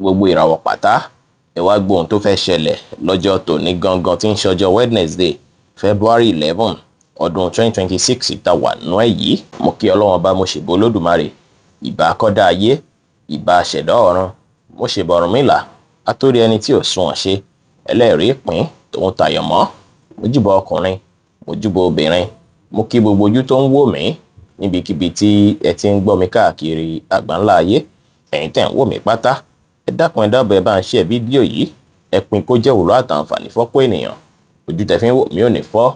gbogbo ìràwọ̀ pátá ẹ wá gbóhun tó fẹ́ ṣẹlẹ̀ lọ́jọ́ tòní gangan tí ń ṣọjọ́ Wednesday February 11 ọdún 2026 tá wà nú ẹ̀ yìí. Mo kí Ọlọ́run bá mo ṣèbò Olódùmarè, ìbà akọ́dá ayé, ìbà aṣẹ̀dá ọ̀run, mo ṣèbà Ọ̀rúnmìlà, atórí ẹni tí ò sunwọ̀n ṣe, ẹlẹ́rìí ìpín tòun tayọ̀ mọ́, mo júbọ ọkùnrin, mo júbọ obìnrin, mo kí gbogbo ojú tó ń wò mí níbikíbi tí ẹ ti ń gbọ́ mi káàkiri àgbáńlá ayé. Ẹ̀yin tẹ́ ń wò mí pátá, ẹ dákun ẹ dábọ̀ ẹ bá ń share fídíò yìí, ẹ pín kó jẹ́ wúlò àtàǹfààní fọ́pọ̀ ènìyàn. Ojú tẹ́ fi ń wò mí ò ní fọ́,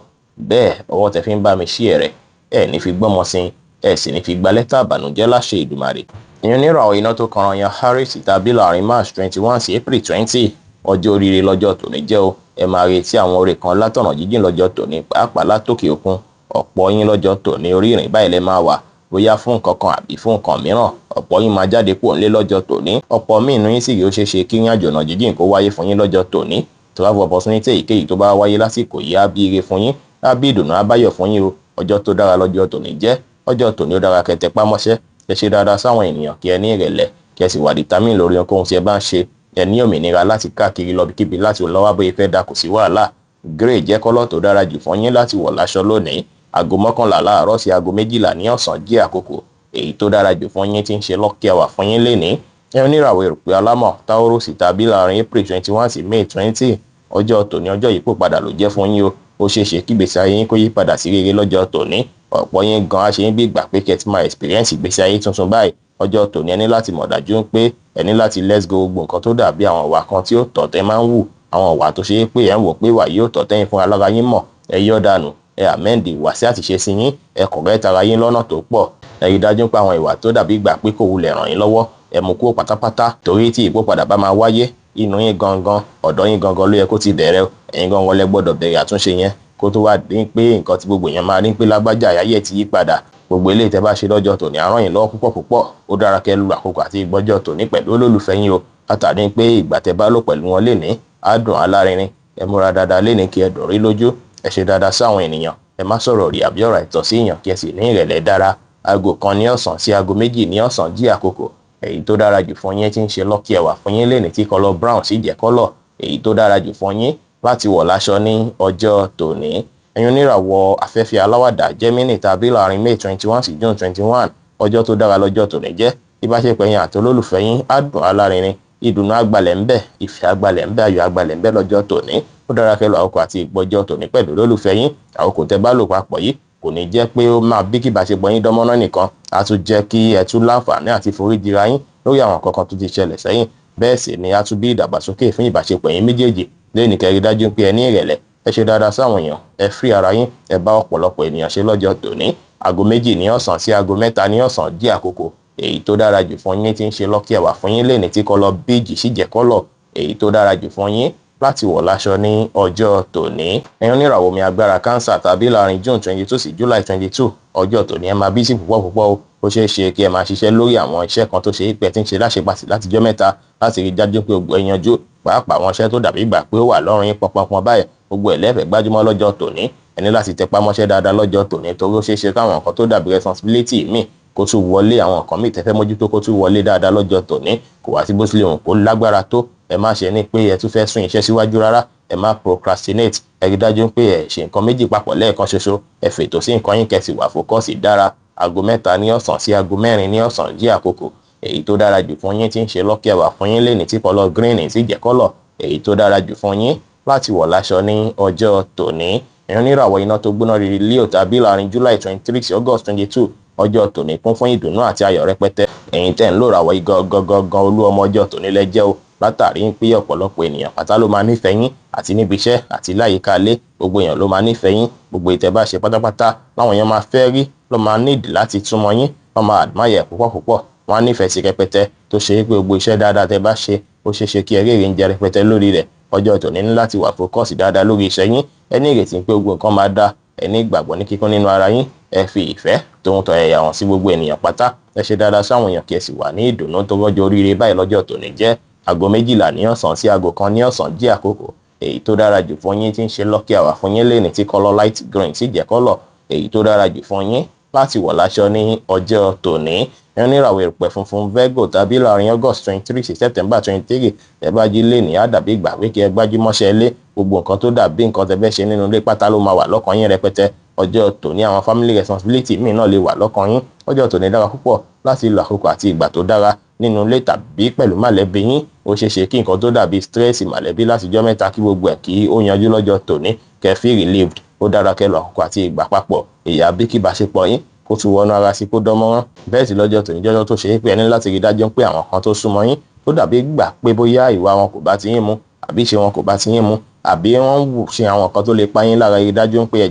bẹ́ẹ̀ ọwọ́ tẹ́ fi ń bá mi share rẹ̀ ẹ ní fi gbọ́mọ sin, ẹ sì ní fi gba lẹ́tà àbànújẹ́ láṣẹ Èdùmàrè. Ìyẹn oníràwọ̀ iná tó kanran yan Aries tàbí láàrin March 21 sí April 20 ọjọ́ oríire lọ́jọ́ tòní jẹ́ o. Ẹ máa retí àwọn oore kan látọ̀nà jíjìn lọ́jọ́ tòní, pàápàá látòkè òkun. Ọ̀pọ̀ yín lọ́jọ́ tòní orí ìrìn báyìí lẹ máa wà, bóyá fún nǹkan kan àbí fún nǹkan mìíràn. Ọ̀pọ̀ yín máa jáde kúrò nílé lọ́jọ́ tòní. ọ̀pọ̀ míì nínú yín sì yóò ṣeéṣe kí ìrìn àjò ọ̀nà jíjìn kó wáyé fún yín lọ́jọ́ tòní. Travel opportunity èyíkéyìí tó bá wáyé lásìkò yìí á bí ire fún yín, á bí ìdùnnú á báyọ̀ fún yín o. Ọjọ́ tó dára lọ́jọ́ tòní jẹ́. Ọjọ́ tòní ó dára kẹ́ tẹpá mọ́ṣẹ́, ẹ ṣe dáadáa sáwọn ènìyàn, kí ẹ ní ìrẹ̀lẹ̀, kí ẹ sì wà determine lórí ohunkóhun tí ẹ bá ń ṣe. Ẹ ní òmìnira láti káàkiri lọ́bikíbi láti lọ́wọ́ bóyá fẹ́ dà kò sí wàhálà. Grey jẹ́ kọ́lọ̀ tó dára jù fún yín láti wọ̀ láṣọ lónìí. Aago 11 láàárọ̀ sí aago 12 ní ọ̀sán jẹ́ àkókò èyí tó dára jù fún yín tí ń ṣe lucky hour fún yín lénìí. Ẹ oníràwọ̀ èrùpẹ̀ alámọ̀ Taurus tàbí láàrin April 21 sí May 20 ọjọ́ tòní ọjọ́ yìí pò padà ló jẹ́ fún yín o. Ó ṣeé ṣe kí ìgbésí ayé yín kó yí padà sí rere lọ́jọ́ tòní. Ọ̀pọ̀ yín gan á ṣe ń bí ìgbà pé kẹ́ ti máa experience ìgbésí ayé tuntun báyìí. Ọjọ́ tòní ẹ ní láti mọ̀ dájú pé ẹ ní láti let's go gbogbo nǹkan tó dàbí àwọn ìwà kan tí ó tọ́ tẹ́ máa ń wù, àwọn ìwà tó ṣe é pé ẹ ń wò pé ìwà yóò tọ́ tẹ́yìn fún alára yín mọ̀, ẹ yọ́ dànù, ẹ amend ìwà sí àtìṣe sí yín, ẹ correct ara yín lọ́nà tó pọ̀. Ẹ rí dájú pé àwọn ìwà tó dàbí ìgbà pé kò wulẹ̀ ràn yín lọ́wọ́ ẹ mú kúrò pátápátá, torí tí ìpòpadà bá máa wáyé inú yín gangan, ọ̀dọ̀ yín gangan ló yẹ kó ti bẹ̀rẹ̀. Ẹ̀yin gangan lẹ gbọ́dọ̀ bẹ̀rẹ̀ àtúnṣe yẹn kó tó wá dín pé nǹkan tí gbogbo èèyàn máa rí pé lágbájá ayé ti yí padà. Gbogbo eléyìí tẹ́ bá ṣe lọ́jọ́ tòní á ràn yín lọ́wọ́ púpọ̀ púpọ̀. Ó dára kẹ́ lu àkókò àti ìgbọ́jọ́ tòní pẹ̀lú olólùfẹ́ yín o, látàrí pé ìgbà tẹ́ bá lò pẹ̀lú wọn lénìí á dùn alárinrin. Ẹ múra dáadáa lénìí kí ẹ dùn rí lójú, ẹ ṣe dáadáa sáwọn ènìyàn, ẹ má sọ̀rọ̀ rí àbí ọ̀rọ̀ àìtọ́ sí èèyàn, kí ẹ sì ní ìrẹ̀lẹ̀ dára. Aago 1 ní ọ̀sán sí aago 2 ní ọ̀sán jí àkókò èyí tó dára jù fún yín tí ń ṣe lucky hour fún yín lénìí tí kọ́lọ̀ brown sì jẹ́ kọ́lọ̀ èyí tó dára jù fún yín láti wọ̀ láṣọ ní ọjọ́ tòní. Ẹ̀yin oníràwọ̀ afẹ́fẹ́ aláwàdà Gemini tàbí láàrin May 21 sí June 21 ọjọ́ tó dára lọ́jọ́ tòní jẹ́. Ìbáṣepọ̀ yín àti olólùfẹ́ yín á dùn alárinrin, ìdùnnú àgbàlẹ̀ ń bẹ, ìfẹ́ àgbàlẹ̀ ń bẹ, ayọ̀ àgbàlẹ̀ ń bẹ lọ́jọ́ tòní. Ó dára kẹ́ lo àkókò àti ìgbọ́jọ́ tòní pẹ̀lú olólùfẹ́ yín. Àkókò tẹ́ bá lò papọ̀ yìí kò ní jẹ́ pé ó máa bí kí ìbáṣepọ̀ yín dánmọ́rán nìkan, á tún jẹ́ kí ẹ tún láǹfààní àti foríjìra yín lórí àwọn kankan tó ti ṣẹlẹ̀ sẹ́yìn. Bẹ́ẹ̀ sì ni á tún bí ìdàgbàsókè fún ìbáṣepọ̀ yín méjèèjì. Lẹ́yìn kẹ́ rí dájú pé ẹ ní ìrẹ̀lẹ̀, ẹ ṣe dáadáa sáwọn èèyàn, ẹ free ara yín, ẹ bá ọ̀pọ̀lọpọ̀ ènìyàn ṣe lọ́jọ́ tòní. Aago 2 ní ọ̀sán sí aago 3 ní ọ̀sán jí àkókò èyí tó dára jù fún yín tí ń ṣe lucky hour fún yín lénìí tí kọ́lọ̀ beige sì jẹ́ kọ́lọ̀ èyí tó dára jù fún yín láti wọ̀ láṣọ ní ọjọ́ tòní. Ẹ̀yin oníràwọ̀ mi agbára Cancer tàbí láàrin June 22 sí July 22 ọjọ́ tòní ẹ máa busy púpọ̀ púpọ̀ o. Ó ṣeé ṣe kí ẹ máa ṣiṣẹ́ lórí àwọn iṣẹ́ kan tó ṣe é pé tí ń ṣe láṣepàṣì látijọ́ mẹ́ta láti rí dájú pé gbogbo ẹ yanjú, pàápàá àwọn iṣẹ́ tó dàbí ìgbà pé ó wà lọ́rùn yín pọnpọnpọn báyìí gbogbo ẹ̀ lẹ́fẹ̀ẹ́ gbájúmọ́ lọ́jọ́ tòní. Ẹ ní láti tẹpá mọ́ṣẹ́ dáadáa lọ́jọ́ tòní, torí ó ṣeé ṣe káwọn nǹkan tó dàbí responsibility míì kó tún wọlé, àwọn nǹkan míì tẹ́fẹ́ mójútó kó tún wọlé dáadáa lọ́jọ́ tòní. Kò wá sí bó tilẹ̀ hùn kó lágbára tó, ẹ má ṣe ní pé ẹ tún fẹ́ sún iṣẹ́ síwájú rárá, ẹ má procrastinate. Ẹ rí dájú pé ẹ ṣe nǹkan méjì papọ̀ lẹ́ẹ̀kan ṣoṣo, ẹ fètò sí nǹkan yín kẹ́sì wà fókọ́sì dára. Aago 3 ní ọ̀sán sí aago 4 ní ọ̀sán jí àkókò èyí tó dára jù fún yín tí ń ṣe lucky hour fún yín lénìí tí kọ́lọ̀ green sì jẹ́ kọ́lọ̀ èyí tó dára jù fún yín láti wọ̀ láṣọ ní ọjọ́ tòní. Ẹ̀yin oníràwọ̀ iná tó gbóná riri Leo tàbí láàrin July 23 sí August 22 ọjọ́ tòní kún fún ìdùnnú àti ayọ̀ rẹpẹtẹ. Ẹ̀yin tẹ́ ń lò ràwọ̀ igangan olú ọmọ ọjọ́ tòní lẹ́jẹ́ o, látàrí pé ọ̀pọ̀lọpọ̀ ènìyàn pátá ló máa nífẹ̀ẹ́ yín àti níbi iṣẹ́ àti láyìíká ilé. Gbogbo èèyàn ló máa nífẹ̀ẹ́ yín, gbogbo ìtẹ́ bá ṣe pátápátá láwọn èèyàn máa fẹ́ rí, ló máa need láti túmọ̀ yín, wọ́n máa admire púpọ̀ púpọ̀, wọ́n á nífẹ̀ẹ́ sí rẹpẹtẹ tó ṣe é pé gbogbo iṣẹ́ dáadáa tẹ́ bá ṣe ó ṣeé ṣe kí ẹ rí èrè ń jẹ rẹpẹtẹ lórí rẹ̀. Ọjọ́ tòní ní láti wà focus dáadáa lórí iṣẹ́ yín. Ẹ ní ìrètí pé gbogbo nǹkan máa dá, ẹ ní ìgbàgbọ́ ní kíkún nínú ara yín, ẹ fi ìfẹ́ tòun tọ̀yàyà hàn sí gbogbo ènìyàn pátá. Ẹ ṣe dáadáa sáwọn èèyàn kí ẹ sì wà ní ìdùnnú tó rọ́jò oríire báyìí lọ́jọ́ tòní jẹ́. Aago 12 ní ọ̀sán sí aago 1 ní ọ̀sán jí àkókò èyí tó dára jù fún yín tí ń ṣe lucky hour fún yín lénìí tí kọ́lọ̀ light green sì jẹ́ kọ́lọ̀ èyí tó dára jù fún yín láti wọ̀ láṣọ ní ọjọ́ tòní. ẹni níràwọ̀ erùpẹ̀ funfun Virgo tàbí láàrin August 23 sí September 23 ẹ bá jí lé ní àdàbí ìgbà pé kí ẹ gbájú mọ́ṣẹ́ ilé gbogbo nǹkan tó dàbí nǹkan tẹ́ fẹ́ ṣe nínú ilé pátá ló máa wà lọ́kàn yín rẹpẹtẹ. Ọjọ́ tòní àwọn family responsibility míì náà lè wà lọ́kàn yín. Ọjọ́ tòní dára púpọ̀ láti lo àkókò àti ìgbà tó dára nínú ilé tàbí pẹ̀lú mọ̀lẹ́bí yín. Ó ṣeé ṣe kí nǹkan tó dàbí stress mọ̀lẹ́bí látijọ́ mẹ́ta kí gbogbo ẹ̀ kí ó yanjú lọ́jọ́ tòní kẹ́ feel relieved. Ó dára kẹ́ lo àkókò àti ìgbà papọ̀ ìyá bí kí ìbáṣepọ̀ yín kó tún wọnú ara sí kó dán mọ́rán. Bẹ́ẹ̀ sì lọ́jọ́ tòní jọ́jọ́ tó ṣe é pé ẹ ní láti rí dájú pé àwọn kan tó súnmọ́ yín tó dàbí gbà pé bóyá ìwà wọn kò bá ti yín mu àbí ṣe wọn kò bá ti yín mu àbí wọ́n ṣe àwọn kan tó lè pa yín lára rí dájú pé ẹ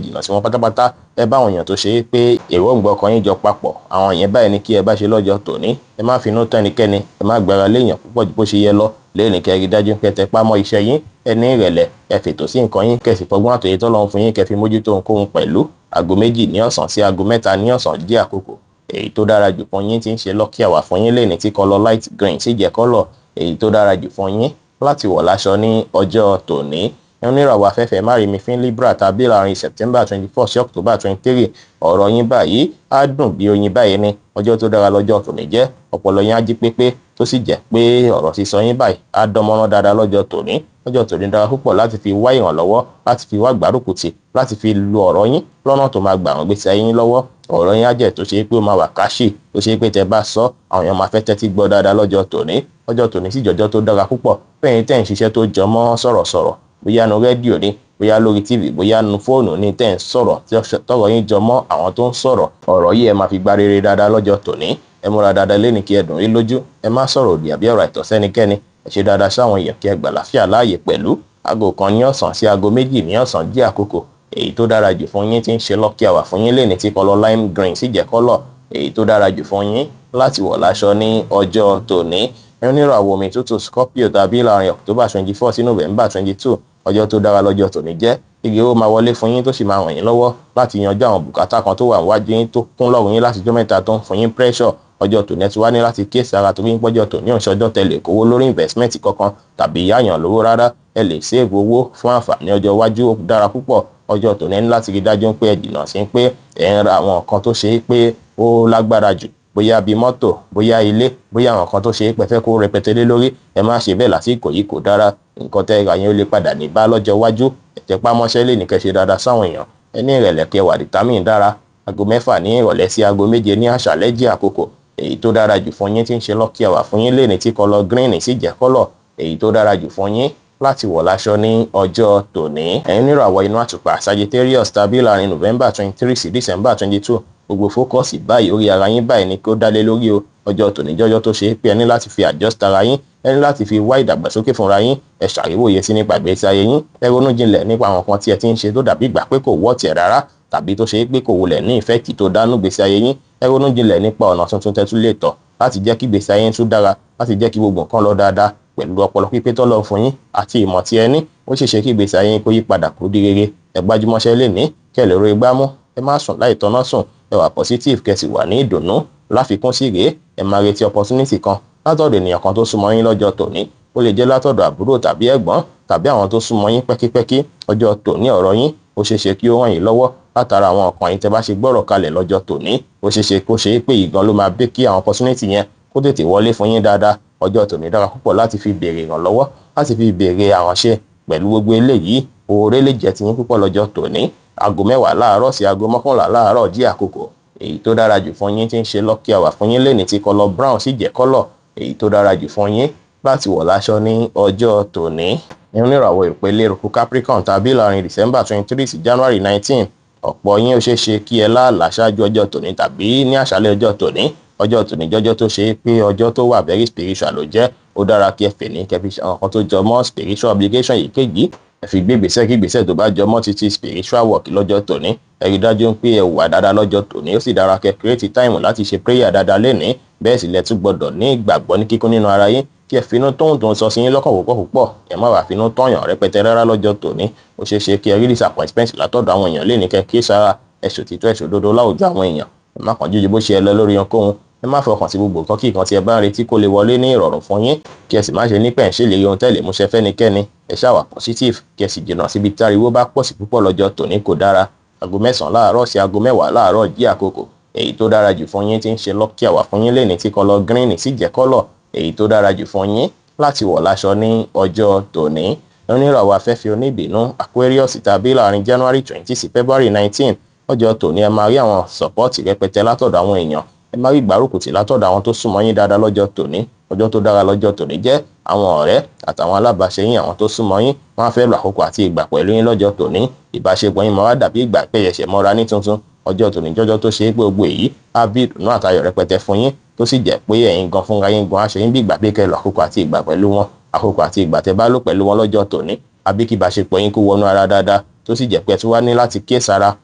jìnnà sí wọn pátápátá. Ẹ bá àwọn èèyàn tó ṣe é pé èròǹgbà ọkàn yín jọ papọ̀ àwọn èèyàn báyìí ní kí ẹ bá ṣe lọ́jọ́ tòní. Ẹ má finú tán ẹnikẹ́ni, ẹ má gbára lé èèyàn púpọ̀ ju bó ṣe yẹ lọ lẹ́yìn kẹ́ rí dájú pé ẹ tẹpá mọ́ iṣẹ́ yín, ẹ ní ìrẹ̀lẹ̀, ẹ fètò sí nǹkan yín, kẹ́ sì fọgbọ́n àtòyè tọ́lọ́run fún yín kẹ́ fi mójútó ohunkóhun pẹ̀lú. Aago 2 ní ọ̀sán sí aago 3 ní ọ̀sán jẹ́ àkókò èyí tó dára jù fún yín tí ń ṣe lucky hour fún yín lẹ́ni tí kọ́lọ̀ light green sì jẹ́ kọ́lọ̀ èyí tó dára jù fún yín láti wọ̀ láṣọ ní ọjọ́ tòní. Oníràwọ̀ afẹ́fẹ́ márìmí fín Libra tàbí láàrin September 24 sí October 23 ọ̀rọ̀ yín báyìí á dùn bí oyin báyìí ní. Ọjọ́ tó dára lọ́jọ́ tòní jẹ́ ọpọlọ yín á jí pépé tó sì jẹ́ pé ọ̀rọ̀ sísọ yín báyìí á dánmọ́rán dáadáa lọ́jọ́ tòní. Ọjọ́ tòní dára púpọ̀ láti fi wá ìrànlọ́wọ́, láti fi wá gbárùkùtì, láti fi lo ọ̀rọ̀ yín lọ́nà tó máa gbà wọ́n gbèsè ayé yín lọ́wọ́. Ọ̀rọ̀ yín á jẹ́ tó ṣe pé ó máa wà káṣì tó ṣe pé tẹ́ bá sọ àwọn èèyàn máa fẹ́ tẹ́tí gbọ́ dáadáa lọ́jọ́ tòní. Ọjọ́ tòní sì jọjọ́ tó dára púpọ̀ fẹ́yìn tẹ́ ń ṣiṣẹ́ tó jọ mọ́ sọ̀rọ̀sọ̀rọ̀ bóyá nu rédíò ni bóyá lórí tv bóyá nu fóònù ní tẹ́ ń sọ̀rọ̀ tọ́rọ̀ yín jọ mọ́ àwọn tó ń sọ̀rọ̀. Ọ̀rọ̀ yìí ẹ máa fi gba rere dáadáa lọ́jọ́ tòní. Ẹ múra dáadáa lẹ́ni kí ẹ dùn rí lójú, ẹ má sọ̀rọ̀ òdì àbí ọ̀rọ̀ àìtọ́ sẹ́nikẹ́ni, ẹ ṣe dáadáa sáwọn èèyàn kí ẹ gbà láfíà láàyè pẹ̀lú. Aago 1 ní ọ̀sán sí aago 2 ní ọ̀sán jẹ́ àkókò èyí tó dára jù fún yín tí ń ṣe lucky hour fún yín lẹ́ni tí kọ́lọ̀ lime green sì jẹ́ kọ́lọ̀ èyí tó dára jù fún yín láti wọ̀ láṣọ ní ọjọ́ tòní. Oníràwọ̀ omi tútù Scorpio tàbí láàrin October 24 sí November 22 ọjọ́ tó dára lọ́jọ́ tòní jẹ́. Igi owó máa wọlé fún yín tó sì máa ràn yín lọ́wọ́ láti yanjú àwọn bùkátà kan tó wà níwájú yín tó kún lọ́rùn yín láti jọ́ mẹ́ta tó ń fún yín pressure. Ọjọ́ tòní ẹ ti wá ní láti kíyèsí ara torí ń pọ́jọ́ tòní òǹṣọ́jọ́ tẹ̀lé kówó lórí investment kankan tàbí yáyàn lówó rárá. Ẹ lè save owó fún àǹfààní ọjọ́ iwájú ó dára púpọ̀. Ọjọ́ tòní ẹ ní láti rí dájú pé ẹ jìnnà sí pé ẹ ń ra àwọn nǹkan tó ṣe é pé ó lágbára jù bóyá bíi mọ́tò bóyá ilé bóyá àwọn nǹkan tó ṣe é pé fẹ́ kó rẹpẹtẹ lé lórí. Ẹ má ṣe bẹ́ẹ̀ lásìkò yìí kò dára. Nǹkan tẹ́ ra yẹn ó lè padà ní bá lọ́jọ́ iwájú. Ẹ tẹpá mọ́ṣẹ́ lè ní kẹ́ ṣe dáadáa sáwọn èèyàn. Ẹ ní ìrẹ̀lẹ̀ kẹ́ wà determine dára. Aago 6 ní ìrọ̀lẹ́ sí aago 7 ní àṣálẹ́ jẹ́ àkókò èyí tó dára jù fún yín tí ń ṣe lucky hour fún yín lẹ́ni tí kọ́lọ̀ green sì jẹ́ kọ́lọ̀ èyí tó dára jù fún yín láti wọ̀ láṣọ ní ọjọ́ tòní. Ẹ̀yin níràwọ̀ inú àtùpà Sagittarius tàbí láàrin November 23 sí December 22 gbogbo fókọ̀sì báyìí orí ara yín báyìí ni kó dálé lórí o. Ọjọ́ tòní jọ́jọ́ tó ṣe é pé ẹ ní láti fi adjust ara yín, ẹ ní láti fi wá ìdàgbàsókè fúnra yín, ẹ ṣàríwòye sí nípa ìgbésí ayé yín, ẹ ronú jinlẹ̀ nípa àwọn kan tí ẹ ti ń ṣe tó dàbí ìgbà pé kò wọ́ tiẹ̀ rárá tàbí tó ṣe é pé kò wulẹ̀ ní ìfẹ́ẹ̀tì tó dánú ìgbésí ayé yín. Ẹ ronú jinlẹ̀ nípa ọ̀nà tuntun tẹ́ tún lè tọ̀ láti jẹ́ kí ìgbésí ayé yín tún dára, láti jẹ́ kí gbogbo nǹkan lọ dáadáa pẹ̀lú ọpọlọ pípé tọ́lọ́ fún yín àti ìmọ̀ tí ẹ ní. Ó ṣeé ṣe kí ìgbésí ayé yín kó yí padà kó di rere. Ẹ gbájúmọ́ṣẹ́ lénìí kẹ́ lè ro igbá mú, ẹ má sùn láì tọ́nà sùn, ẹ wà positive kẹ́ sì wà ní ìdùnnú. Láfikún sí rèé ẹ máa retí opportunity kan látọ̀dọ̀ ènìyàn kan tó súnmọ́ yín lọ́jọ́ tòní. Ó lè jẹ́ látọ̀dọ̀ àbúrò tàbí ẹ̀gbọ́n tàbí àwọn tó súnmọ́ yín pẹ́kípẹ́kí. Ọjọ́ tòní ọ̀rọ̀ yín ó ṣeé ṣe kí ó ràn yín lọ́wọ́ látara àwọn ọkàn yín tẹ́ bá ṣe gbọ́rọ̀ kalẹ̀ lọ́jọ́ tòní. Ó ṣeé ṣe kó ṣe é pé ìgan ló máa bí kí àwọn opportunity yẹn kó tètè wọlé fún yín dáadáa. Ọjọ́ tòní dára púpọ̀ láti fi béèrè ìrànlọ́wọ́, láti fi béèrè àránṣe. Pẹ̀lú gbogbo eléyìí oore lè jẹ́ tiyín púpọ̀ lọ́jọ́ tòní. Aago 10 láàárọ̀ sí aago 11 láàárọ̀ jí àkókò èyí tó dára jù fún yín tí ń ṣe lucky hour fún yín lẹ́ni tí kọ́lọ̀ brown sì jẹ́ kọ́lọ̀ èyí tó dára jù fún yín láti wọ̀ láṣọ ní ọjọ́ tòní. Oníràwọ̀ ìpele eruku Capricorn tàbí láàrin December 23 sí January 19 ọ̀pọ̀ yín ó ṣeé ṣe kí ẹ láàlá ṣáájú ọjọ́ tòní tàbí ní àṣálẹ́ ọjọ́ tòní. Ọjọ́ tòní jọ́jọ́ tó ṣe é pé ọjọ́ tó wà very spiritual ló jẹ́. Ó dára kí ẹ fè ní kẹ́ fi ṣe àwọn kan tó jọ mọ́ spiritual obligation èyíkéyìí. Ẹ fi gbé ìgbésẹ̀ kí ìgbésẹ̀ tó bá jọ mọ́ títí spiritual work lọ́jọ́ tòní. Ẹ rí dájú pé ẹ wà dáadáa lọ́jọ́ tòní. Ó sì dára kẹ́ create time láti ṣe prayer dáadáa lénìí. Bẹ́ẹ̀ sì lẹ tún gbọ́dọ̀ ní ìgbàgbọ́ ní kíkún nínú ara yín kí ẹ finú tóun tó ń sọ sí yín lọ́kàn púpọ̀. Ẹ má wá finú tọ́yàn rẹpẹtẹ rárá lọ́jọ́ tòní. Ó ṣeé ṣe kí ẹ rí disappointment látọ̀dọ̀ àwọn èèyàn lénìí kẹ́ kí sára ẹ ṣòtítọ́ ẹ ṣòdodo láwùjọ àwọn èèyàn. Ẹ má kàn jíjú bó ṣe ẹ lọ lórí ohunkóhun. Ẹ má fọkàn sí gbogbo nǹkan kí nǹkan tí ẹ bá ń retí kó lè wọlé ní ìrọ̀rùn fún yín. Kí ẹ sì má ṣe ní pẹ̀ǹṣẹ̀ lè ohun tẹ́lẹ̀ múṣẹ́ fẹ́nikẹ́ni. Ẹ ṣáà wà positive kí ẹ sì jìnnà síbi tí ariwo bá pọ̀ sí púpọ̀ lọ́jọ́ tòní kò dára. Aago 9 láàárọ̀ sí aago 10 láàárọ̀ jí àkókò èyí tó dára jù fún yín tí ń ṣe lucky hour fún yín lẹ́ni tí kọ́lọ̀ green sì jẹ́ kọ́lọ̀ èyí tó dára jù fún yín láti wọ̀ láṣọ ní ọjọ́ tòní. Oníràwọ̀ afẹ́fẹ́ oníbínú Aquarius tàbí láàrin January 20 sí February 19 ọjọ́ tòní ẹ máa rí àwọn sọ́pọ́ọ̀tì rẹpẹtẹ látọ̀dọ̀ àwọn èèyàn, ẹ máa rí ìgbárùkùtì látọ̀dọ̀ àwọn tó súnmọ́ yín dáadáa lọ́jọ́ tòní. Ọjọ́ tó dára lọ́jọ́ tòní jẹ́ àwọn ọ̀rẹ́ àtàwọn alábàáṣe yín, àwọn tó súnmọ́ yín wọ́n á fẹ́ lo àkókò àti ìgbà pẹ̀lú yín lọ́jọ́ tòní. Ìbáṣepọ̀ yín máa wá dàbí ìgbà pé ẹ̀ṣẹ̀ mọ́ra ní tuntun. Ọjọ́ tòní jọ́jọ́ tó ṣe é pé gbogbo èyí á bí ìdùnnú àtayọ̀ rẹpẹtẹ fún yín, tó sì jẹ́ pé ẹ̀yin gan fúnra yín gan á ṣe yín bí ìgbà pé kẹ́ lo àkókò àti ìgbà pẹ̀lú wọn. Àkókò àti ìgbà tẹ́ bá lò pẹ̀lú wọn lọ́jọ́ tòní àbí kí ìbáṣepọ̀ yín kó wọnú ara dáadáa, tó sì jẹ́ pé ẹ tún wá ní láti kíyèsára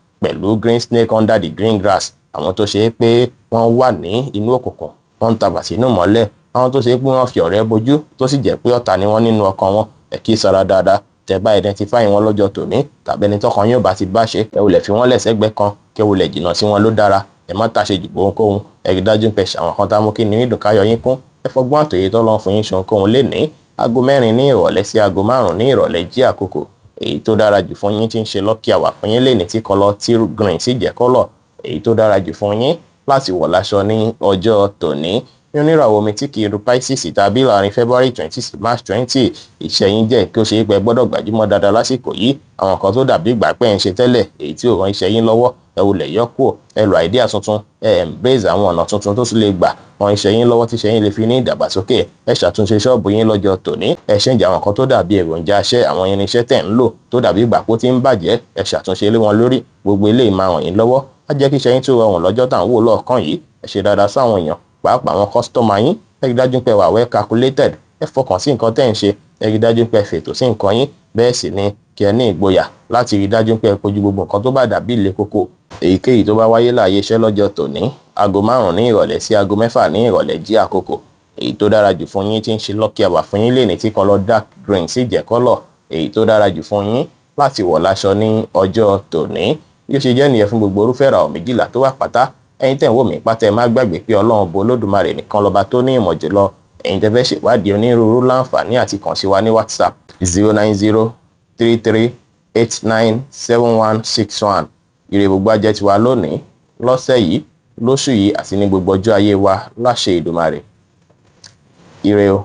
pẹ̀lú green snake under the green grass. Àwọn tó ṣe é pé wọ́n wà ní inú òkùnkùn, wọ́n ń tabà sínú mọ́lẹ̀, àwọn tó ṣe é pé wọ́n fi ọ̀rẹ́ bojú, tó sì jẹ́ pé ọ̀tá ni wọ́n nínú ọkàn wọn. Ẹ kíyèsára dáadáa tẹ́ bá identify wọn lọ́jọ́ tòní, tàbí ẹni tọ́kàn yín ò bá ti bá ṣe, ẹ wulẹ̀ fi wọ́n lẹ̀ sẹ́gbẹ́ kan, kẹ́ wulẹ̀ jìnnà sí wọn ló dára. Ẹ má tàṣe jù ohunkóhun, ẹ rí dájú pé ṣàwọn kan tá mú kí ni ìdùn káyọ̀ yín kún. Ẹ fọgbọ́n àtòyè tọ́lọ́run fún yín ṣe ohunkóhun lénìí. Aago 4 ní ìrọ̀lẹ́ sí aago 5 ní ìrọ̀lẹ́ jí àkókò èyí tó dára jù fún yín tí ń ṣe lucky hour fún yín lénìí tí kọ́lọ̀ teal green sì jẹ́ kọ́lọ̀ èyí tó dára jù fún yín láti wọ̀ láṣọ ní ọjọ́ tòní. Ní oníràwọ̀ omi tí kìí ru Pisces tàbí láàrin February 20 sí March 20 ìṣẹ̀yìn jẹ́ kí ó ṣe é pé gbọ́dọ̀ gbajúmọ̀ dáadáa lásìkò yìí. Àwọn kan tó dàbí ìgbà pé ẹ̀ ń ṣe tẹ́lẹ̀ èyí tí ò rán iṣẹ́ yín lọ́wọ́, ẹ wulẹ̀ yọ kúrò, ẹ lo idea tuntun, ẹ embrace àwọn ọ̀nà tuntun tó sì lè gbà ran iṣẹ́ yín lọ́wọ́ tí iṣẹ́ yín lè fi ní ìdàgbàsókè. Ẹ ṣàtúnṣe ṣọ́ọ̀bù yín lọ́jọ́ tòní, ẹ ṣẹ̀ǹjẹ̀ àwọn kan tó dàbí èròjà aṣẹ́, àwọn irinṣẹ́ tẹ̀ ń lò tó dàbí ìgbà pé ó ti ń bàjẹ́, ẹ ṣàtúnṣe lé wọn lórí. Gbogbo eléyìí máa ràn yín lọ́wọ́, á jẹ́ kí iṣẹ́ yín tó rọrùn lọ́jọ́ tá à ń wò lọ́ọ̀kan yìí. Ẹ ṣe dáadáa sáwọn èèyàn, pàápàá àwọn kọ́sítọ́mà yín. Ẹ rí dájú pé wà well calculated, ẹ fọkàn sí nǹkan tẹ́ ń ṣe, ẹ rí dájú pé ẹ fètò sí nǹkan yín, bẹ́ẹ̀ sì ni kí ẹ ní ìgboyà láti rí dájú pé ẹ kojú gbogbo nǹkan tó bá dàbí ilé kókó èyíkéyìí tó bá wáyé láàyè iṣẹ́ lọ́jọ́ tòní. Aago 5 ní ìrọ̀lẹ́ sí aago 6 ní ìrọ̀lẹ́ jí àkókò èyí tó dára jù fún yín tí ń ṣe lucky hour fún yín lénìí tí kọ́lọ̀ dark green sì jẹ́ kọ́lọ̀ èyí tó dára jù fún yín láti wọ̀ láṣọ ní ọjọ́ tòní. Bí ó ṣe jẹ́ nìyẹn fún gbogbo irúfẹ́ ìràwọ̀ méjìlá tó wà pátá. Ẹ̀yin tẹ́ ń wò mí pátá ẹ má gbàgbé pé Ọlọ́run bo Olódùmarè nìkan lọ́ba tó ní ìmọ̀ jùlọ. Ẹ̀yin tẹ́ fẹ́ ṣèwádìí onírúurú láǹfààní àti kàn sí wa ní WhatsApp 09033897161. Ire gbogbo á jẹ́ tiwa lónìí, lọ́sẹ̀ yìí, lóṣù yìí àti ní gbogbo ọjọ́ ayé wa láṣẹ Èdùmàrè. Ire o.